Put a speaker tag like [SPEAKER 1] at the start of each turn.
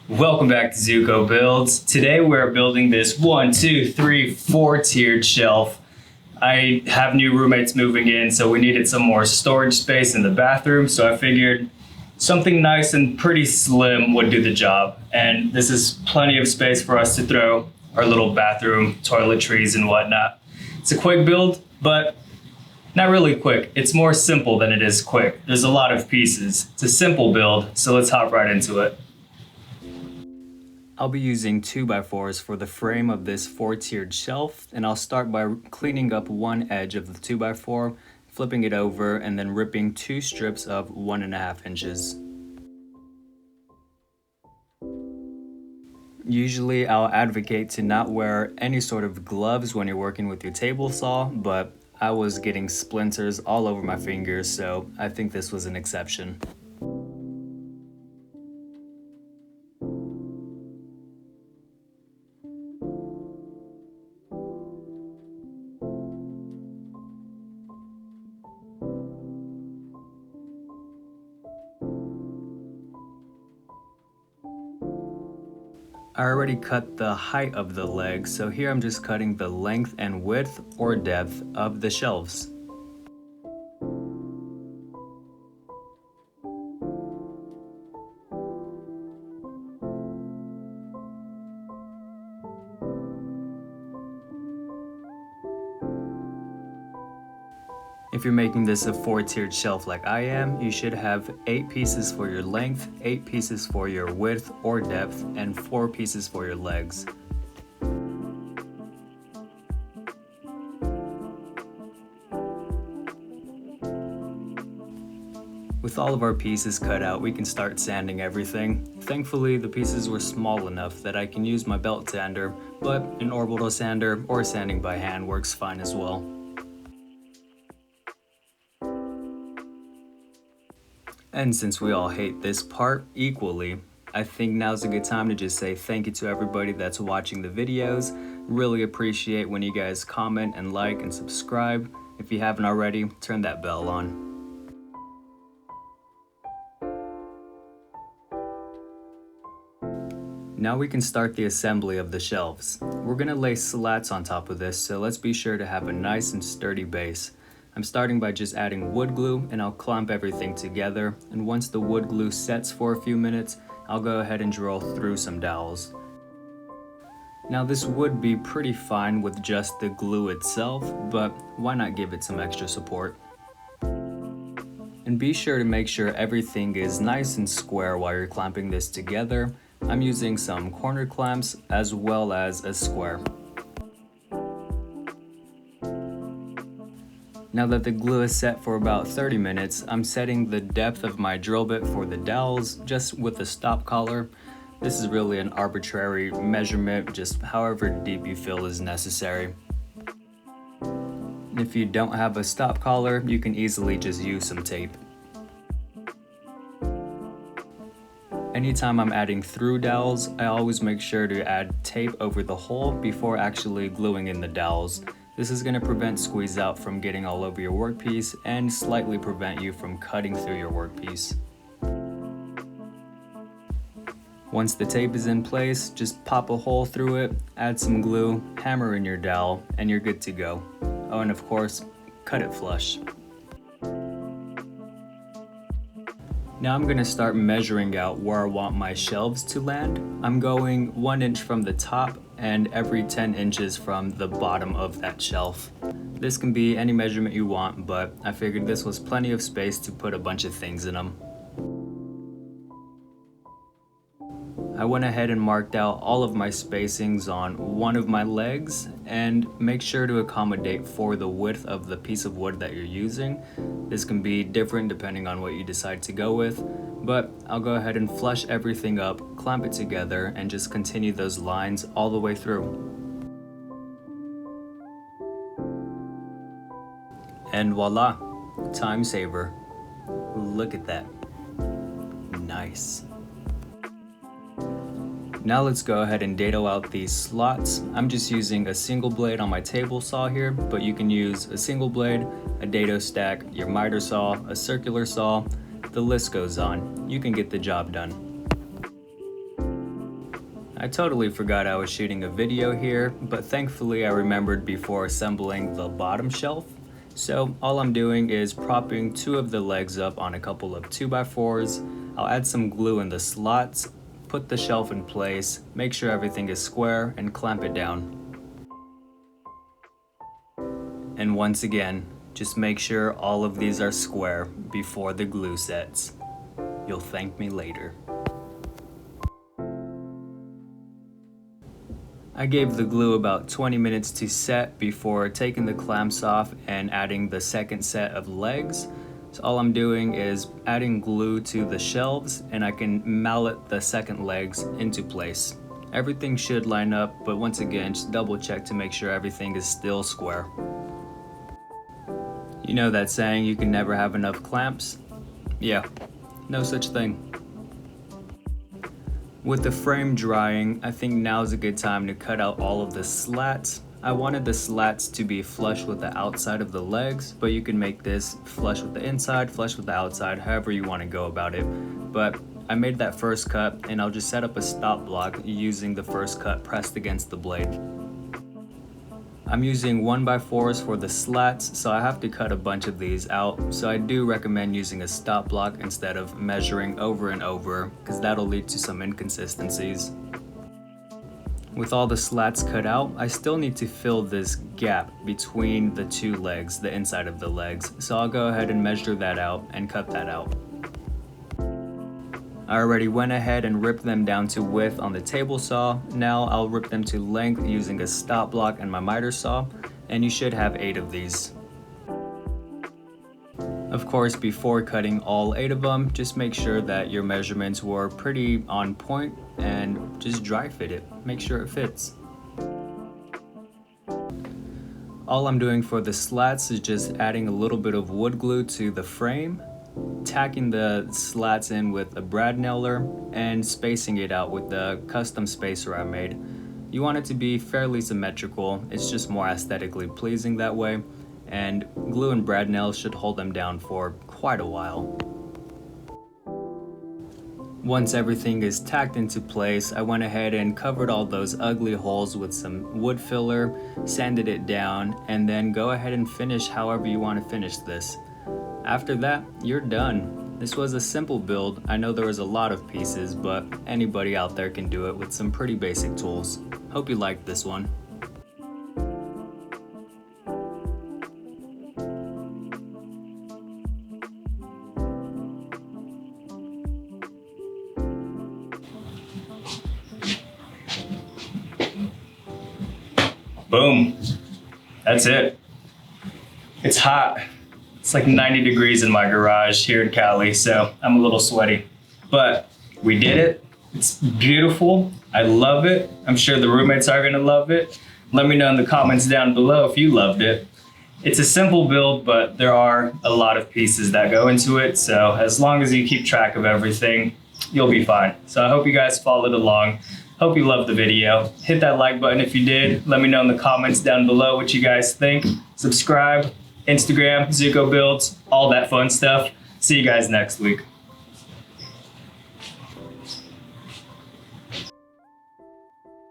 [SPEAKER 1] Welcome back to Zuko Builds. Today we're building this 4-tiered shelf. I have new roommates moving in, so we needed some more storage space in the bathroom, so I figured something nice and pretty slim would do the job. And this is plenty of space for us to throw our little bathroom toiletries and whatnot. It's a quick build, but not really quick. It's more simple than it is quick. There's a lot of pieces. It's a simple build, so let's hop right into it. I'll be using 2x4s for the frame of this 4-tiered shelf, and I'll start by cleaning up one edge of the 2x4, flipping it over, and then ripping 2 strips of 1.5 inches. Usually I'll advocate to not wear any sort of gloves when you're working with your table saw, but I was getting splinters all over my fingers, so I think this was an exception. I already cut the height of the legs, so here I'm just cutting the length and width or depth of the shelves. If you're making this a 4-tiered shelf like I am, you should have 8 pieces for your length, 8 pieces for your width or depth, and 4 pieces for your legs. With all of our pieces cut out, we can start sanding everything. Thankfully, the pieces were small enough that I can use my belt sander, but an orbital sander or sanding by hand works fine as well. And since we all hate this part equally, I think now's a good time to just say thank you to everybody that's watching the videos. Really appreciate when you guys comment and like and subscribe. If you haven't already, turn that bell on. Now we can start the assembly of the shelves. We're gonna lay slats on top of this, so let's be sure to have a nice and sturdy base. I'm starting by just adding wood glue, and I'll clamp everything together, and once the wood glue sets for a few minutes, I'll go ahead and drill through some dowels. Now this would be pretty fine with just the glue itself, but why not give it some extra support? And be sure to make sure everything is nice and square while you're clamping this together. I'm using some corner clamps as well as a square. Now that the glue is set for about 30 minutes, I'm setting the depth of my drill bit for the dowels just with a stop collar. This is really an arbitrary measurement, just however deep you feel is necessary. If you don't have a stop collar, you can easily just use some tape. Anytime I'm adding through dowels, I always make sure to add tape over the hole before actually gluing in the dowels. This is going to prevent squeeze out from getting all over your workpiece and slightly prevent you from cutting through your workpiece. Once the tape is in place, just pop a hole through it, add some glue, hammer in your dowel, and you're good to go. Oh, and of course, cut it flush. Now I'm going to start measuring out where I want my shelves to land. I'm going 1 inch from the top and every 10 inches from the bottom of that shelf. This can be any measurement you want, but I figured this was plenty of space to put a bunch of things in them. I went ahead and marked out all of my spacings on one of my legs, and make sure to accommodate for the width of the piece of wood that you're using. This can be different depending on what you decide to go with, but I'll go ahead and flush everything up, clamp it together, and just continue those lines all the way through. And voila, time saver. Look at that. Nice. Now let's go ahead and dado out these slots. I'm just using a single blade on my table saw here, but you can use a single blade, a dado stack, your miter saw, a circular saw, the list goes on. You can get the job done. I totally forgot I was shooting a video here, but thankfully I remembered before assembling the bottom shelf. So all I'm doing is propping 2 of the legs up on a couple of 2x4s. I'll add some glue in the slots, put the shelf in place, make sure everything is square, and clamp it down. And once again, just make sure all of these are square before the glue sets. You'll thank me later. I gave the glue about 20 minutes to set before taking the clamps off and adding the second set of legs. So all I'm doing is adding glue to the shelves, and I can mallet the second legs into place. Everything should line up, but once again, just double check to make sure everything is still square. You know that saying, you can never have enough clamps? Yeah, no such thing. With the frame drying, I think now is a good time to cut out all of the slats. I wanted the slats to be flush with the outside of the legs, but you can make this flush with the inside, flush with the outside, however you want to go about it. But I made that first cut, and I'll just set up a stop block using the first cut pressed against the blade. I'm using 1x4s for the slats, so I have to cut a bunch of these out, so I do recommend using a stop block instead of measuring over and over, because that'll lead to some inconsistencies. With all the slats cut out, I still need to fill this gap between the 2 legs, the inside of the legs, so I'll go ahead and measure that out and cut that out. I already went ahead and ripped them down to width on the table saw. Now I'll rip them to length using a stop block and my miter saw, and you should have 8 of these. Of course, before cutting all 8 of them, just make sure that your measurements were pretty on point and just dry fit it. Make sure it fits. All I'm doing for the slats is just adding a little bit of wood glue to the frame, tacking the slats in with a brad nailer, and spacing it out with the custom spacer I made. You want it to be fairly symmetrical, it's just more aesthetically pleasing that way, and glue and brad nails should hold them down for quite a while. Once everything is tacked into place, I went ahead and covered all those ugly holes with some wood filler, sanded it down, and then go ahead and finish however you want to finish this. After that, you're done. This was a simple build. I know there was a lot of pieces, but anybody out there can do it with some pretty basic tools. Hope you liked this one. Boom. That's it. It's hot. It's like 90 degrees in my garage here in Cali, so I'm a little sweaty. But we did it. It's beautiful. I love it. I'm sure the roommates are gonna love it. Let me know in the comments down below if you loved it. It's a simple build, but there are a lot of pieces that go into it, so as long as you keep track of everything, you'll be fine. So I hope you guys followed along. Hope you loved the video. Hit that like button if you did. Let me know in the comments down below what you guys think. Subscribe. Instagram, Zuko Builds, all that fun stuff. See you guys next week.